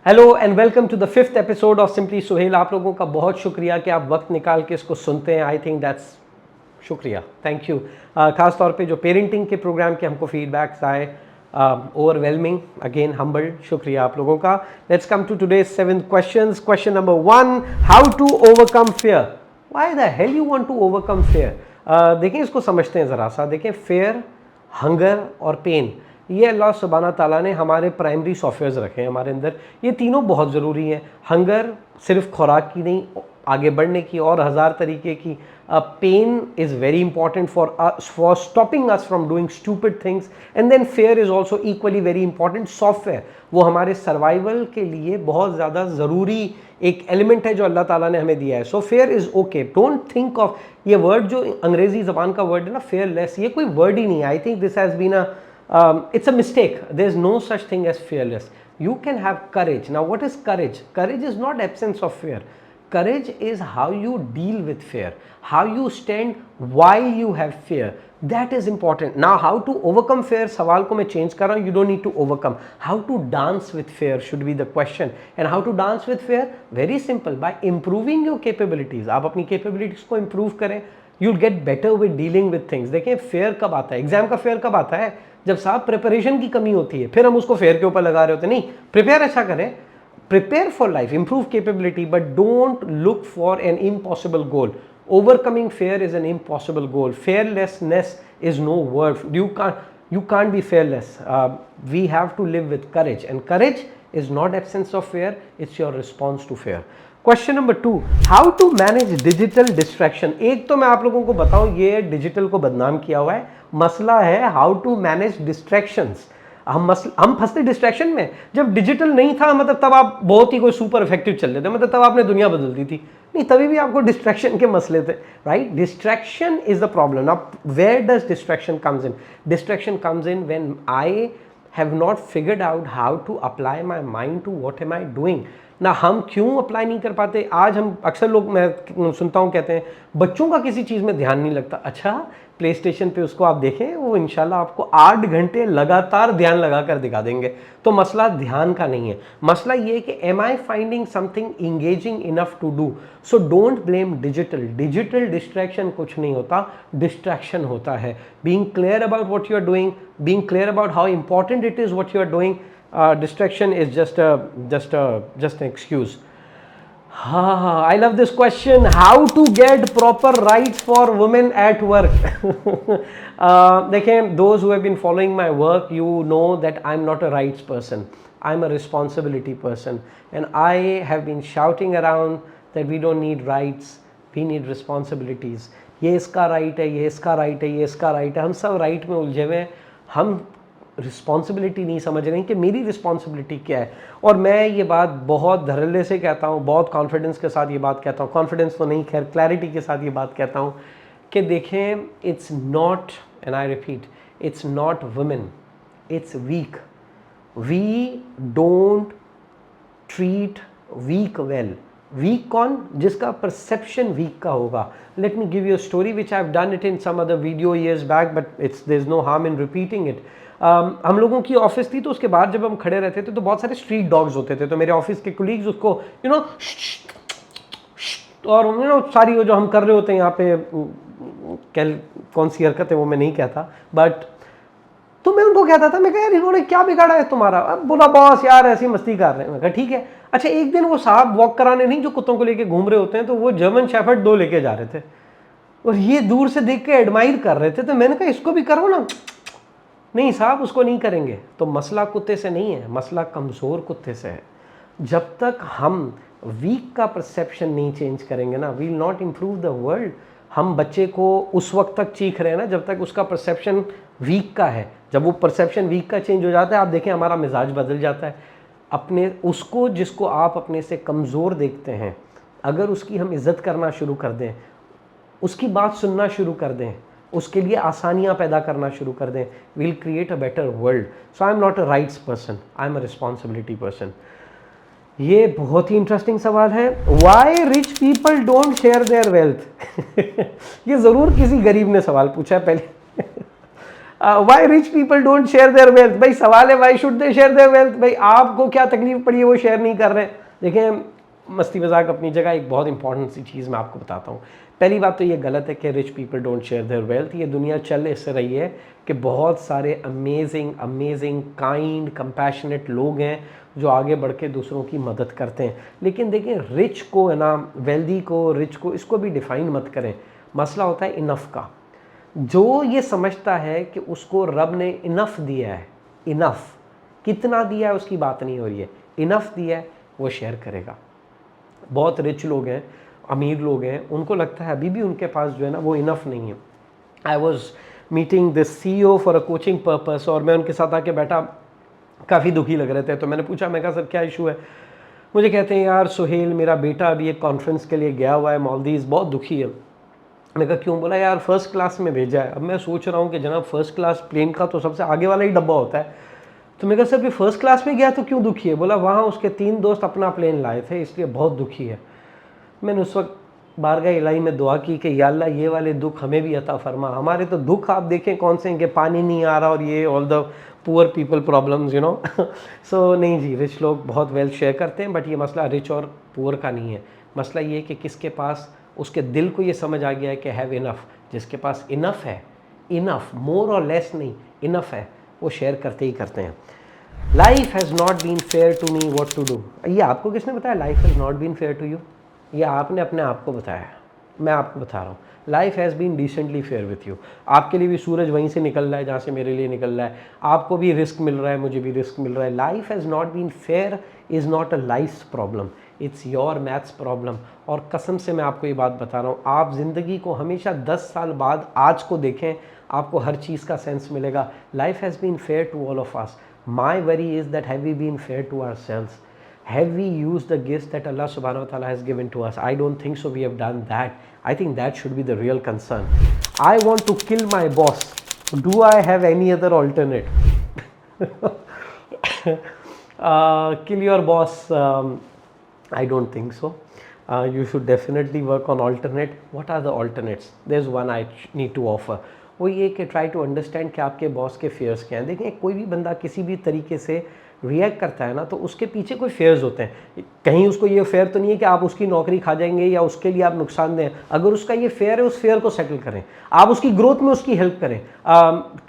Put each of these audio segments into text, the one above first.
Hello and welcome to the 5th episode of simply Suhail. आप लोगों का बहुत शुक्रिया कि आप वक्त निकाल के इसको सुनते हैं। आई थिंक दैट्स शुक्रिया, थैंक यू। खास तौर पे जो पेरेंटिंग के प्रोग्राम के हमको फीडबैक्स आए, ओवरवेलमिंग, अगेन हम्बल्ड, शुक्रिया आप लोगों का। Let's come to today's 7 questions. Question number 1, how to overcome fear. Why the hell you want to overcome fear? देखें, इसको समझते हैं ज़रा सा। देखें, फेयर, हंगर और पेन, ये अल्लाह सुब्हाना ताला ने हमारे प्राइमरी सॉफ्टवेयर्स रखे हैं हमारे अंदर। ये तीनों बहुत ज़रूरी हैं। हंगर सिर्फ खुराक की नहीं, आगे बढ़ने की और हज़ार तरीके की। Pain is very important for stopping us from doing stupid things. And then fear is also equally very important. Software वो हमारे सर्वाइवल के लिए बहुत ज़्यादा ज़रूरी एक एलिमेंट है जो अल्लाह ताला ने हमें दिया है। So fair is okay. Don't think of ये वर्ड, जो अंग्रेज़ी ज़बान का वर्ड है ना, फेयरलेस, ये कोई वर्ड ही नहीं है। I think this has been it's a mistake. There's no such thing as fearless. You can have courage. Now what is courage? Courage is not absence of fear. Courage is how you deal with fear, how you stand while you have fear. That is important. Now how to overcome fear, सवाल को मैं change कर रहा हूँ. You don't need to overcome. How to dance with fear should be the question. And how to dance with fear? Very simple. By improving your capabilities. आप अपनी capabilities को improve करें, you'll get better with dealing with things. देखिए, fear कब आता है? Exam का fear कब आता है? जब साहब प्रिपरेशन की कमी होती है, फिर हम उसको फेयर के ऊपर लगा रहे होते हैं। नहीं, प्रिपेयर अच्छा करें, prepare for life, improve capability, but don't look for an impossible goal. Overcoming fear is an impossible goal. Fearlessness is no word. You can't be fearless. We have to live with courage, and courage is not absence of fear, it's your response to fear. Question number 2, how to manage digital distraction. एक तो मैं आप लोगों को बताऊं, ये digital को बदनाम किया हुआ है। मसला है हाउ टू मैनेज डिस्ट्रैक्शंस। हम फंसते डिस्ट्रैक्शन में। जब डिजिटल नहीं था, मतलब तब आप बहुत ही कोई सुपर इफेक्टिव चल रहे थे, मतलब तब आपने दुनिया बदल दी थी। नहीं, तभी भी आपको डिस्ट्रैक्शन के मसले थे, right? Distraction is the problem. अब where does distraction comes in? Distraction comes in when I have not figured out how to apply my mind to what am I doing. ना हम क्यों अप्लाई नहीं कर पाते? आज हम अक्सर लोग, मैं सुनता हूँ, कहते हैं बच्चों का किसी चीज़ में ध्यान नहीं लगता। अच्छा, प्ले स्टेशन पे उसको आप देखें, वो इंशाल्लाह आपको 8 घंटे लगातार ध्यान लगा कर दिखा देंगे। तो मसला ध्यान का नहीं है, मसला ये है कि am I finding something engaging enough to do. So don't blame digital. Digital distraction कुछ नहीं होता, डिस्ट्रैक्शन होता है। Being clear about what you are doing, being clear about how important it is what you are doing. Distraction is just an excuse. I love this question. How to get proper rights for women at work? देखें, those who have been following my work, you know that I'm not a rights person. I'm a responsibility person, and I have been shouting around that we don't need rights, we need responsibilities. ये इसका right है, ये इसका right है, ये इसका right है। हम सब right में उलझे हुए हैं, हम रिस्पॉन्सिबिलिटी नहीं समझ रहे हैं कि मेरी रिस्पॉन्सिबिलिटी क्या है। और मैं ये बात बहुत धड़ल्ले से कहता हूँ, बहुत कॉन्फिडेंस के साथ ये बात कहता हूँ, कॉन्फिडेंस तो नहीं, खैर क्लैरिटी के साथ ये बात कहता हूँ कि देखें, it's not, and I repeat, it's not women, it's weak. We don't treat weak well. Weak कौन? जिसका परसेप्शन वीक का होगा। Let me give you a story which I have done it in some other video years back, but there is no harm in repeating it. हम लोगों की office थी, तो उसके बाद जब हम खड़े रहते थे तो बहुत सारे स्ट्रीट डॉग्स होते थे। तो मेरे ऑफिस के कोलीग्स उसको और सारी वो जो हम कर रहे होते हैं यहाँ पे, कौन सी हरकत है वो मैं नहीं कहता, बट तो मैं उनको कहता था, मैं कहा यार इन्होंने क्या बिगाड़ा है तुम्हारा? अब बोला बॉस यार ऐसी मस्ती कर रहे हैं। मैं कहा ठीक है। अच्छा, एक दिन वो साहब वॉक कराने नहीं, जो कुत्तों को लेके घूम रहे होते हैं, तो वो जर्मन शेफर्ड 2 लेके जा रहे थे और ये दूर से देख के एडमायर कर रहे थे। तो मैंने कहा इसको भी करो ना। नहीं साहब, उसको नहीं करेंगे। तो मसला कुत्ते से नहीं है, मसला कमज़ोर कुत्ते से है। जब तक हम वीक का परसेप्शन नहीं चेंज करेंगे ना, we will not improve the world. हम बच्चे को उस वक्त तक चीख रहे हैं ना जब तक उसका परसेप्शन वीक का है। जब वो परसेप्शन वीक का चेंज हो जाता है, आप देखें हमारा मिजाज बदल जाता है। अपने उसको, जिसको आप अपने से कमज़ोर देखते हैं, अगर उसकी हम इज़्ज़त करना शुरू कर दें, उसकी बात सुनना शुरू कर दें, उसके लिए आसानियाँ पैदा करना शुरू कर दें, we'll create a better world. So I am not a rights person, I am a responsibility person. ये बहुत ही इंटरेस्टिंग सवाल है। Why rich people don't share their wealth? ये ज़रूर किसी गरीब ने सवाल पूछा है पहले। Why rich people don't share their wealth, भाई सवाल है why should they share their wealth, भाई आपको क्या तकलीफ पड़ी है वो शेयर नहीं कर रहे। देखें, मस्ती मजाक अपनी जगह, एक बहुत इंपॉर्टेंट सी चीज़ मैं आपको बताता हूँ। पहली बात तो ये गलत है कि rich people don't share their wealth. ये दुनिया चल इससे रही है कि बहुत सारे अमेजिंग काइंड कंपैशनेट लोग हैं जो आगे बढ़ के दूसरों की मदद करते हैं। लेकिन देखिए, रिच को है ना, वेल्दी को, रिच को, इसको भी डिफ़ाइन मत करें। मसला होता है इनफ का। जो ये समझता है कि उसको रब ने इनफ दिया है, इनफ कितना दिया है उसकी बात नहीं हो रही है, इनफ दिया है वो शेयर करेगा। बहुत रिच लोग हैं, अमीर लोग हैं, उनको लगता है अभी भी उनके पास जो है ना वो इनफ नहीं है। I was meeting this CEO for a coaching purpose, और मैं उनके साथ आके बैठा, काफ़ी दुखी लग रहे थे। तो मैंने पूछा, मैं कहा सर क्या इशू है? मुझे कहते हैं यार सुहेल, मेरा बेटा अभी एक कॉन्फ्रेंस के लिए गया हुआ है मालदीव्स, बहुत दुखी है। मैं कहा क्यों? बोला यार फर्स्ट क्लास में भेजा है। अब मैं सोच रहा हूँ कि जनाब फर्स्ट क्लास प्लेन का तो सबसे आगे वाला ही डब्बा होता है। तो मैं कहा सर भी फर्स्ट क्लास में गया तो क्यों दुखी है? बोला वहाँ उसके 3 दोस्त अपना प्लेन लाए थे इसलिए बहुत दुखी है। मैंने उस वक्त बारगाह इलाही में दुआ की कि या अल्लाह ये वाले दुख हमें भी अता फरमा। हमारे तो दुख आप देखें कौन से हैं कि पानी नहीं आ रहा और ये all the poor people problems, you know. So नहीं जी, रिच लोग बहुत वेल्थ शेयर करते हैं, बट ये मसला रिच और पुअर का नहीं है। मसला ये है कि किसके पास, उसके दिल को ये समझ आ गया है कि हैव इनफ। जिसके पास इनफ है, इनफ मोर और लेस नहीं, इनफ है, वो शेयर करते ही करते हैं। Life has not been fair to me, what to do. ये आपको किसने बताया life has not been fair to you? ये आपने अपने आप को बताया। मैं आपको बता रहा हूँ, life has been decently fair with you. आपके लिए भी सूरज वहीं से निकल रहा है जहाँ से मेरे लिए निकल रहा है, आपको भी रिस्क मिल रहा है, मुझे भी रिस्क मिल रहा है। Life has not been fair is not a life problem, it's your maths problem. और कसम से मैं आपको ये बात बता रहा हूँ, आप ज़िंदगी को हमेशा 10 साल बाद आज को देखें, आपको हर चीज़ का सेंस मिलेगा। Life has been fair to all of us. My worry is that have we been fair to ourselves? Have we used the gifts that Allah subhanahu wa ta'ala has given to us? I don't think so we have done that. I think that should be the real concern. I want to kill my boss. Do I have any other alternate? Kill your boss? I don't think so. You should definitely work on alternate. What are the alternates? There's one I need to offer. वो ये कि try to understand कि आपके boss के fears क्या हैं। देखें, कोई भी बंदा किसी भी तरीके से रिएक्ट करता है ना, तो उसके पीछे कोई फेयर्स होते हैं। कहीं उसको ये फेयर तो नहीं है कि आप उसकी नौकरी खा जाएंगे या उसके लिए आप नुकसान दें। अगर उसका ये फेयर है, उस फेयर को सेटल करें, आप उसकी ग्रोथ में उसकी हेल्प करें।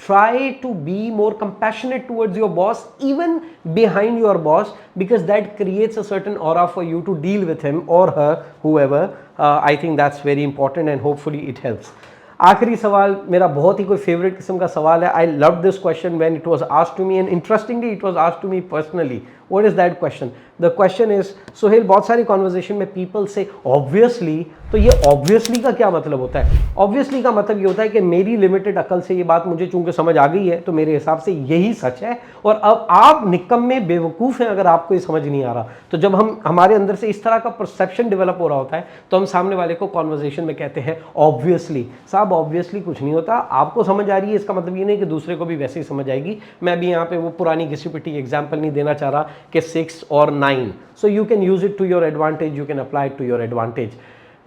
Try to be more compassionate towards your boss, even behind your boss, because that creates a certain aura for you to deal with him or her, however. I think that's very important and hopefully it helps. आखिरी सवाल मेरा बहुत ही कोई favourite किस्म का सवाल है। I love this question when it was asked to me, and interestingly it was asked to me personally. What is that question? The question is, Suhail, बहुत सारी कॉन्वर्जेशन में पीपल से ऑब्वियसली, तो ये ऑब्वियसली का क्या मतलब होता है? ऑब्वियसली का मतलब ये होता है कि मेरी लिमिटेड अकल से ये बात मुझे चूंकि समझ आ गई है तो मेरे हिसाब से यही सच है, और अब आप निकम्मे बेवकूफ़ हैं अगर आपको ये समझ नहीं आ रहा। तो जब हमारे अंदर से इस तरह का परसेप्शन डेवलप हो रहा होता है तो हम सामने वाले को कॉन्वर्जेशन में कहते हैं ऑब्वियसली। साहब ऑब्वियसली कुछ नहीं होता, आपको समझ आ रही है इसका मतलब ये नहीं कि दूसरे को भी वैसे ही समझ आएगी। मैं भी यहाँ पे वो पुरानी घिसी पिटी एग्जाम्पल नहीं देना चाह रहा कि 6 और 9, so you can use it to your advantage, you can apply it to your advantage.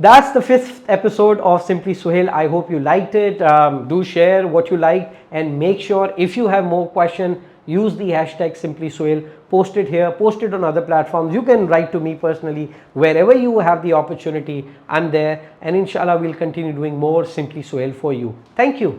That's the 5th episode of Simply Suhail. I hope you liked it. Do share what you liked, and make sure if you have more question, use the hashtag Simply Suhail. Post it here, post it on other platforms. You can write to me personally. Wherever you have the opportunity, I'm there, and inshallah we'll continue doing more Simply Suhail for you. Thank you.